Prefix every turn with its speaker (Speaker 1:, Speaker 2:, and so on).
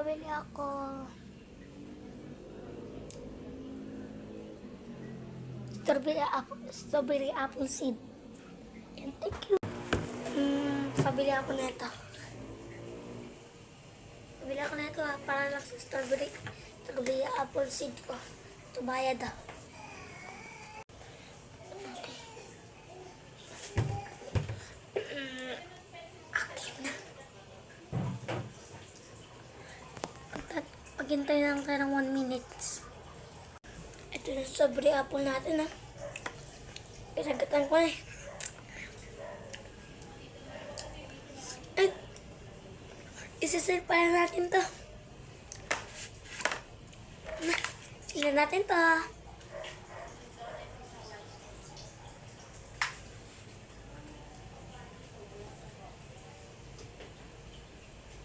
Speaker 1: nakabili ako. Strawberry apple seed. And thank you. Pabili ako nito. Pabili ako nito para lang sa strawberry apple seed ko. Ito bayad Active na. Paghintay lang tayo ng 1 minutes. Ito na strawberry apple natin Pinagatan ko Isiserve pa natin to. Sila natin to.